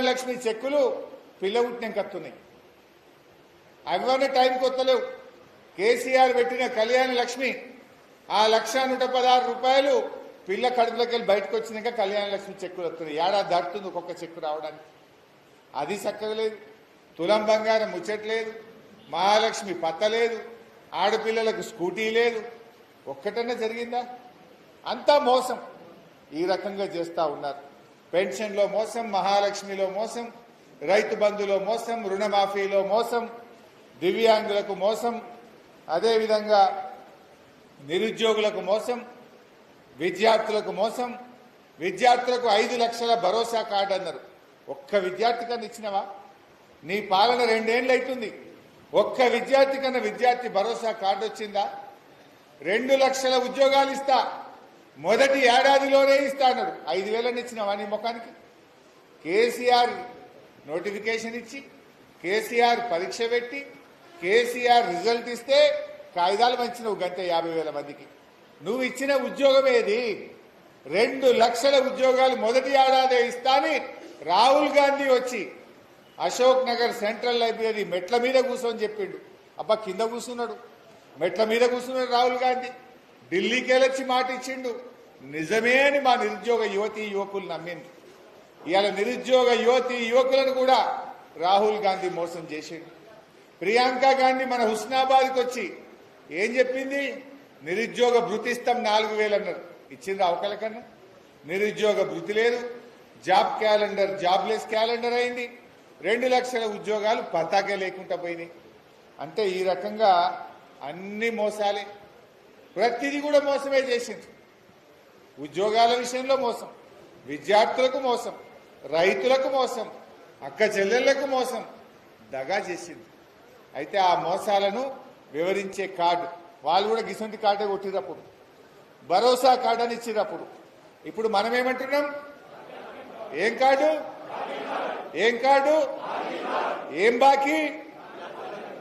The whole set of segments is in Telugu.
లక్ష్మి చెక్కులు పిల్ల పుట్టినాక వస్తున్నాయి. అవన్నీ టైంకి వస్తలేవు. కేసీఆర్ పెట్టిన కళ్యాణ లక్ష్మి ఆ 1,116 రూపాయలు పిల్ల కడుపులోకి వెళ్ళి బయటకు వచ్చినాక కళ్యాణ లక్ష్మి చెక్కులు వస్తున్నాయి. ఏడాది దాటుతుంది ఒక్కొక్క చెక్కు రావడానికి. అది చక్కగా లేదు. తులం బంగారం ముచ్చట్లేదు, మహాలక్ష్మి పత్తలేదు, ఆడపిల్లలకు స్కూటీ లేదు. ఒక్కటన్నా జరిగిందా? అంతా మోసం. ఈ రకంగా చేస్తూ ఉన్నారు. పెన్షన్లో మోసం, మహాలక్ష్మిలో మోసం, రైతు బంధులో మోసం, రుణమాఫీలో మోసం, దివ్యాంగులకు మోసం, అదేవిధంగా నిరుద్యోగులకు మోసం, విద్యార్థులకు మోసం. విద్యార్థులకు 5 లక్షల భరోసా కార్డు అన్నారు. ఒక్క విద్యార్థి కన్నా ఇచ్చినవా? నీ పాలన 2 ఏళ్ళు అవుతుంది. ఒక్క విద్యార్థి కన్నా విద్యార్థి భరోసా కార్డు వచ్చిందా? 2 లక్షల ఉద్యోగాలు ఇస్తా, మొదటి ఏడాదిలోనే ఇస్తా అన్నాడు. 5,000 ఇచ్చినవా నీ ముఖానికి? కేసీఆర్ నోటిఫికేషన్ ఇచ్చి, కేసీఆర్ పరీక్ష పెట్టి, కేసీఆర్ రిజల్ట్ ఇస్తే కాగితాలు పంచినవు గంట 50,000 మందికి. నువ్వు ఇచ్చిన ఉద్యోగం ఏది? 2 లక్షల ఉద్యోగాలు మొదటి ఏడాదే ఇస్తాని రాహుల్ గాంధీ వచ్చి అశోక్ నగర్ సెంట్రల్ లైబ్రరీ మెట్ల మీద కూర్చొని చెప్పిండు. అబ్బా, కింద కూర్చున్నాడు, మెట్ల మీద కూర్చున్నాడు రాహుల్ గాంధీ. ఢిల్లీకి వెళ్ళొచ్చి మాట ఇచ్చిండు. నిజమే అని మా నిరుద్యోగ యువతీ యువకులు నమ్మింది. ఇవాళ నిరుద్యోగ యువతీ యువకులను కూడా రాహుల్ గాంధీ మోసం చేసిండు. ప్రియాంక గాంధీ మన హుస్నాబాద్కి వచ్చి ఏం చెప్పింది? నిరుద్యోగ భృతి ఇస్తాం 4,000 అన్నారు. ఇచ్చింది అవకల కన్నా? నిరుద్యోగ భృతి లేదు. జాబ్ క్యాలెండర్ జాబ్లెస్ క్యాలెండర్ అయింది. 2 లక్షల ఉద్యోగాలు పతాకే లేకుండా పోయినాయి. అంటే ఈ రకంగా అన్ని మోసాలే, ప్రతిదీ కూడా మోసమే చేసింది. ఉద్యోగాల విషయంలో మోసం, విద్యార్థులకు మోసం, రైతులకు మోసం, అక్క చెల్లెళ్లకు మోసం, దగా చేసింది. అయితే ఆ మోసాలను వివరించే కార్డు వాళ్ళు కూడా గిసంటి కార్డే కొట్టినప్పుడు, భరోసా కార్డు అని ఇచ్చినప్పుడు, ఇప్పుడు మనం ఏమంటున్నాం? ఏం కార్డు? ఏం కార్డు? ఏం బాకీ?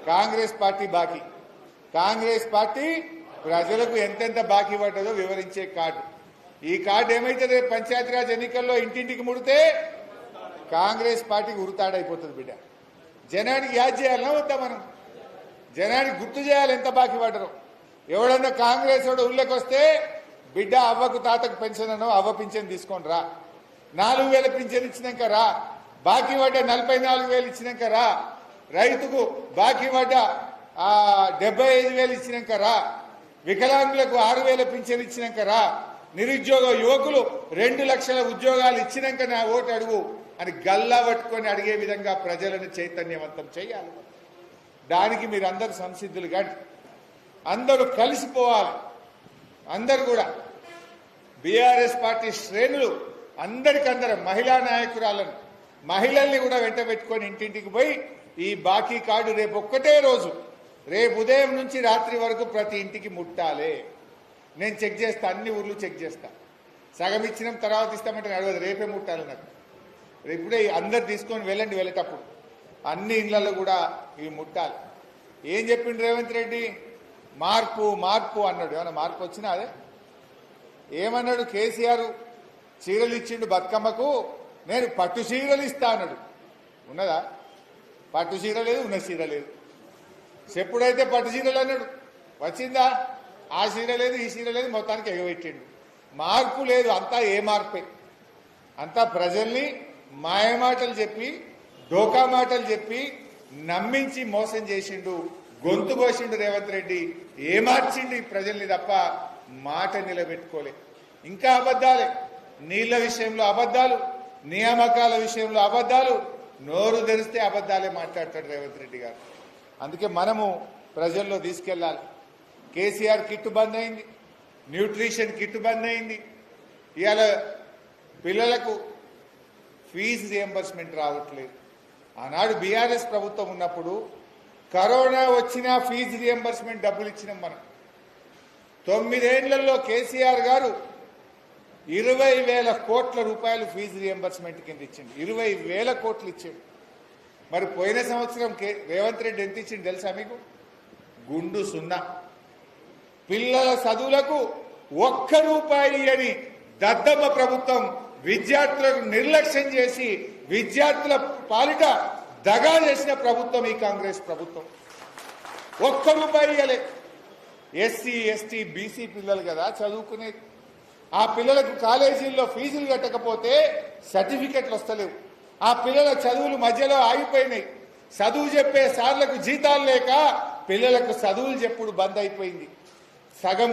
కాంగ్రెస్ పార్టీ బాకీ. కాంగ్రెస్ పార్టీ ప్రజలకు ఎంతెంత బాకీ పడ్డదో వివరించే కార్డు. ఈ కార్డు ఏమైతే రేపు పంచాయతీరాజ్ ఎన్నికల్లో ఇంటింటికి ముడితే కాంగ్రెస్ పార్టీకి ఉరుతాడైపోతుంది. బిడ్డ, జనానికి యాద్ చేయాలన్నా వద్దా? మనం జనానికి గుర్తు చేయాలి ఎంత బాకీ పడ్డరో. ఎవడన్నా కాంగ్రెస్ వాడు ఊళ్ళకి వస్తే, బిడ్డ అవ్వకు తాతకు పెన్షన్ అనో అవ్వ పింఛన్ తీసుకొని రా, 4,000 పింఛన్ ఇచ్చినాక రా, బాకీ పడ్డ 44,000 ఇచ్చినాక రా, రైతుకు బాకీ పడ్డ 75,000 ఇచ్చినాక రా, వికలాంగులకు 6,000 పింఛన్ ఇచ్చినాక రా, నిరుద్యోగ యువకులు 2 లక్షల ఉద్యోగాలు ఇచ్చినాక నా ఓటు అడుగు అని గల్లా పట్టుకొని అడిగే విధంగా ప్రజలను చైతన్యవంతం చేయాలి. దానికి మీరందరూ సంసిద్ధులు కాదు, అందరూ కలిసిపోవాలి. అందరు కూడా బీఆర్ఎస్ పార్టీ శ్రేణులు అందరికందరం మహిళా నాయకురాలను, మహిళల్ని కూడా వెంట పెట్టుకొని ఇంటింటికి పోయి ఈ బాకీ కార్డు రేపు ఒక్కటే రోజు, రేపు ఉదయం నుంచి రాత్రి వరకు ప్రతి ఇంటికి ముట్టాలి. నేను చెక్ చేస్తా, అన్ని ఊర్లు చెక్ చేస్తా. సగం ఇచ్చినాం తర్వాత ఇస్తామంటే నడవదు, రేపే ముట్టాలి నాకు. ఇప్పుడే అందరు తీసుకొని వెళ్ళండి, వెళ్ళేటప్పుడు అన్ని ఇళ్లలో కూడా ఇవి ముట్టాలి. ఏం చెప్పిండు రేవంత్ రెడ్డి? మార్పు మార్పు అన్నాడు. ఏమన్నా మార్పు వచ్చినా? అదే ఏమన్నాడు? కేసీఆర్ చీరలు ఇచ్చిండు బతుకమ్మకు, నేను పట్టు చీరలు ఇస్తా అన్నాడు. ఉన్నదా? పట్టు చీర లేదు, ఉన్న చీర లేదు. ఎప్పుడైతే పట్టు చీరలు అన్నాడు, వచ్చిందా? ఆ చీర లేదు, ఈ చీర లేదు, మొత్తానికి ఎగబెట్టిండు. మార్పు లేదు. అంతా ఏ మార్పే? అంతా ప్రజల్ని మాయమాటలు చెప్పి, డోకా మాటలు చెప్పి నమ్మించి మోసం చేసిండు, గొంతు కోసిండు రేవంత్ రెడ్డి. ఏమార్చిండు ఈ ప్రజల్ని తప్ప మాట నిలబెట్టుకోలే. ఇంకా అబద్ధాలే. నీళ్ల విషయంలో అబద్ధాలు, నియామకాల విషయంలో అబద్ధాలు, నోరు తెరిస్తే అబద్ధాలే మాట్లాడతాడు రేవంత్ రెడ్డి గారు. అందుకే మనము ప్రజల్లో తీసుకెళ్లాలి. కేసీఆర్ కిట్టు బంద్ అయింది, న్యూట్రిషన్ కిట్టు బంద్ అయింది. ఇవాళ పిల్లలకు ఫీజు రియంబర్స్మెంట్ రావట్లేదు. ఆనాడు బీఆర్ఎస్ ప్రభుత్వం ఉన్నప్పుడు కరోనా వచ్చినా ఫీజు రియంబర్స్మెంట్ డబ్బులు ఇచ్చినాం మనం. 9 ఏళ్లలో కేసీఆర్ గారు 20,000 కోట్ల రూపాయలు ఫీజు రియంబర్స్మెంట్ కింద ఇచ్చిండు. 20,000 కోట్లు ఇచ్చాడు. మరి పోయిన సంవత్సరం రేవంత్ రెడ్డి ఎంత ఇచ్చిండు తెలుసా మీకు? గుండు సున్నా. పిల్లల చదువులకు 1 రూపాయి అని దద్దమ్మ ప్రభుత్వం విద్యార్థులకు నిర్లక్ష్యం చేసి విద్యార్థుల పాలిట దగా చేసిన ప్రభుత్వం ఈ కాంగ్రెస్ ప్రభుత్వం. ఒక్క రూపాయి ఇవ్వలే. ఎస్సీ ఎస్టీ బీసీ పిల్లలు కదా చదువుకునేది. ఆ పిల్లలకు కాలేజీల్లో ఫీజులు కట్టకపోతే సర్టిఫికెట్లు వస్తలేవు. ఆ పిల్లల చదువులు మధ్యలో ఆగిపోయినాయి. చదువు చెప్పే సార్లకు జీతాలు లేక పిల్లలకు చదువులు చెప్పుడు బంద్ అయిపోయింది. సగం